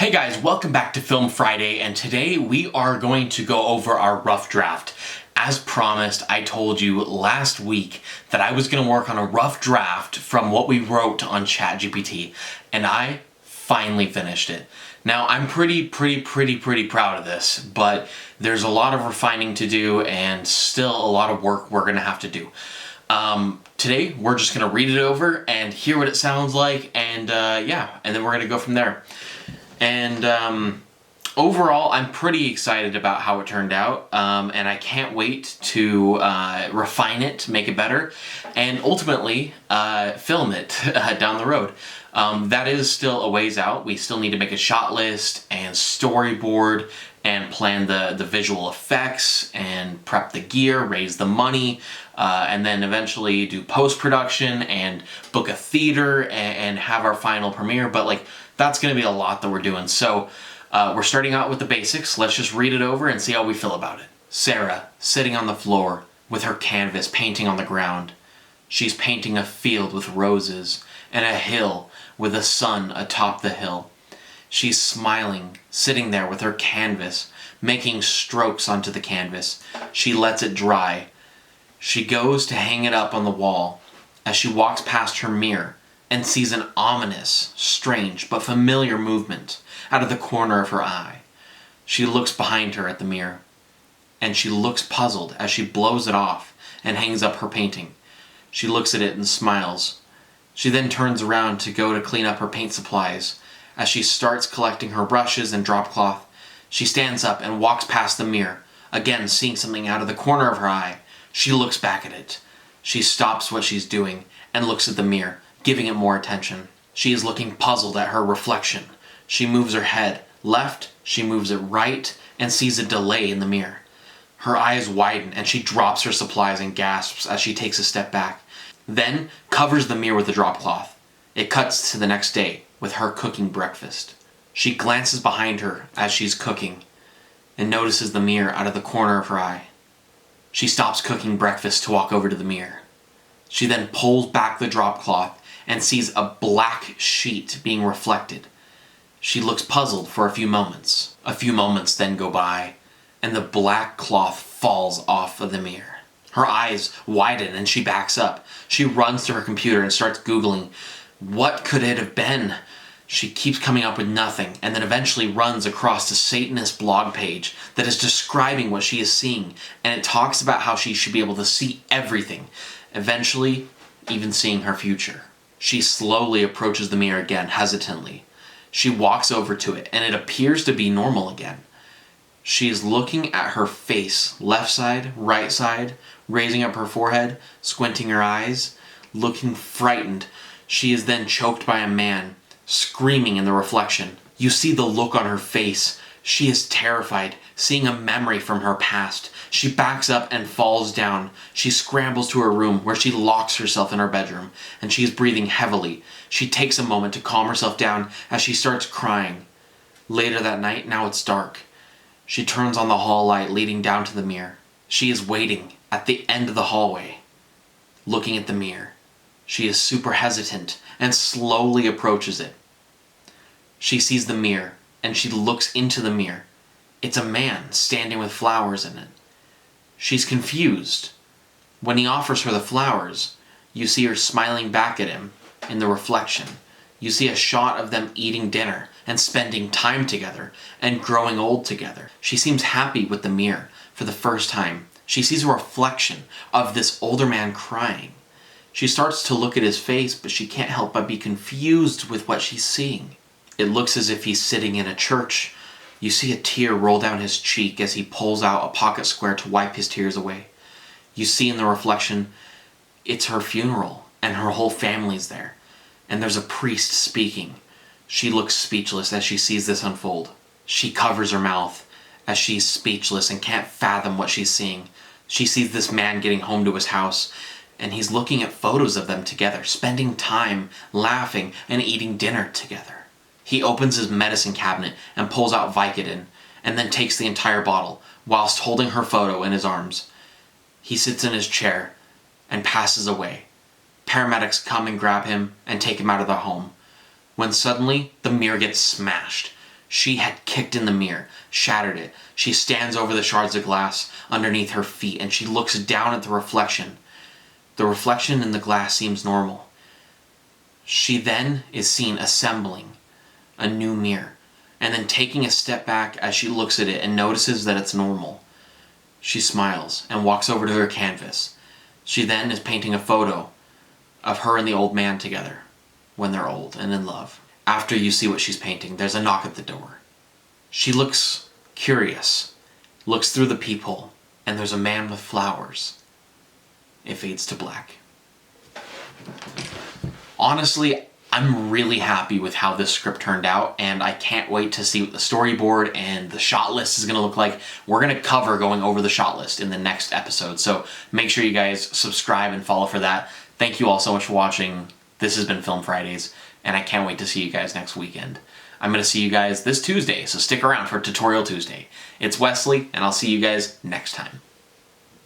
Hey guys, welcome back to Film Friday, and today we are going to go over our rough draft. As promised, I told you last week that I was going to work on a rough draft from what we wrote on ChatGPT, and I finally finished it. Now, I'm pretty proud of this, but there's a lot of refining to do and still a lot of work we're going to have to do. Today, we're just going to read it over and hear what it sounds like, and and then we're going to go from there. And overall, I'm pretty excited about how it turned out, and I can't wait to refine it, make it better, and ultimately film it down the road. That is still a ways out. We still need to make a shot list and storyboard and plan the visual effects and prep the gear, raise the money, and then eventually do post-production and book a theater and have our final premiere. But that's going to be a lot that we're doing. So we're starting out with the basics. Let's just read it over and see how we feel about it. Sarah, sitting on the floor with her canvas painting on the ground. She's painting a field with roses and a hill with the sun atop the hill. She's smiling, sitting there with her canvas, making strokes onto the canvas. She lets it dry. She goes to hang it up on the wall as she walks past her mirror and sees an ominous, strange, but familiar movement out of the corner of her eye. She looks behind her at the mirror, and she looks puzzled as she blows it off and hangs up her painting. She looks at it and smiles. She then turns around to go to clean up her paint supplies. As she starts collecting her brushes and drop cloth, she stands up and walks past the mirror, again seeing something out of the corner of her eye. She looks back at it. She stops what she's doing and looks at the mirror, giving it more attention. She is looking puzzled at her reflection. She moves her head left, she moves it right, and sees a delay in the mirror. Her eyes widen and she drops her supplies and gasps as she takes a step back, then covers the mirror with the drop cloth. It cuts to the next day with her cooking breakfast. She glances behind her as she's cooking and notices the mirror out of the corner of her eye. She stops cooking breakfast to walk over to the mirror. She then pulls back the drop cloth and sees a black sheet being reflected. She looks puzzled for a few moments. A few moments then go by, and the black cloth falls off of the mirror. Her eyes widen and she backs up. She runs to her computer and starts Googling, what could it have been? She keeps coming up with nothing, and then eventually runs across a Satanist blog page that is describing what she is seeing, and it talks about how she should be able to see everything, eventually even seeing her future. She slowly approaches the mirror again, hesitantly. She walks over to it, and it appears to be normal again. She is looking at her face, left side, right side, raising up her forehead, squinting her eyes, looking frightened. She is then choked by a man, screaming in the reflection. You see the look on her face. She is terrified, seeing a memory from her past. She backs up and falls down. She scrambles to her room, where she locks herself in her bedroom, and she is breathing heavily. She takes a moment to calm herself down as she starts crying. Later that night, now it's dark. She turns on the hall light leading down to the mirror. She is waiting at the end of the hallway, looking at the mirror. She is super hesitant and slowly approaches it. She sees the mirror, and she looks into the mirror. It's a man standing with flowers in it. She's confused. When he offers her the flowers, you see her smiling back at him in the reflection. You see a shot of them eating dinner and spending time together and growing old together. She seems happy with the mirror for the first time. She sees a reflection of this older man crying. She starts to look at his face, but she can't help but be confused with what she's seeing. It looks as if he's sitting in a church. You see a tear roll down his cheek as he pulls out a pocket square to wipe his tears away. You see in the reflection, it's her funeral, and her whole family's there. And there's a priest speaking. She looks speechless as she sees this unfold. She covers her mouth as she's speechless and can't fathom what she's seeing. She sees this man getting home to his house, and he's looking at photos of them together, spending time, laughing, and eating dinner together. He opens his medicine cabinet and pulls out Vicodin, and then takes the entire bottle, whilst holding her photo in his arms. He sits in his chair and passes away. Paramedics come and grab him and take him out of the home, when suddenly the mirror gets smashed. She had kicked in the mirror, shattered it. She stands over the shards of glass underneath her feet and she looks down at the reflection. The reflection in the glass seems normal. She then is seen assembling a new mirror and then taking a step back as she looks at it and notices that it's normal. She smiles and walks over to her canvas. She then is painting a photo of her and the old man together when they're old and in love. After you see what she's painting, there's a knock at the door. She looks curious, looks through the peephole, and there's a man with flowers. It fades to black. Honestly, I'm really happy with how this script turned out, and I can't wait to see what the storyboard and the shot list is going to look like. We're going to cover going over the shot list in the next episode, so make sure you guys subscribe and follow for that. Thank you all so much for watching. This has been Film Fridays, and I can't wait to see you guys next weekend. I'm going to see you guys this Tuesday, so stick around for Tutorial Tuesday. It's Wesley, and I'll see you guys next time.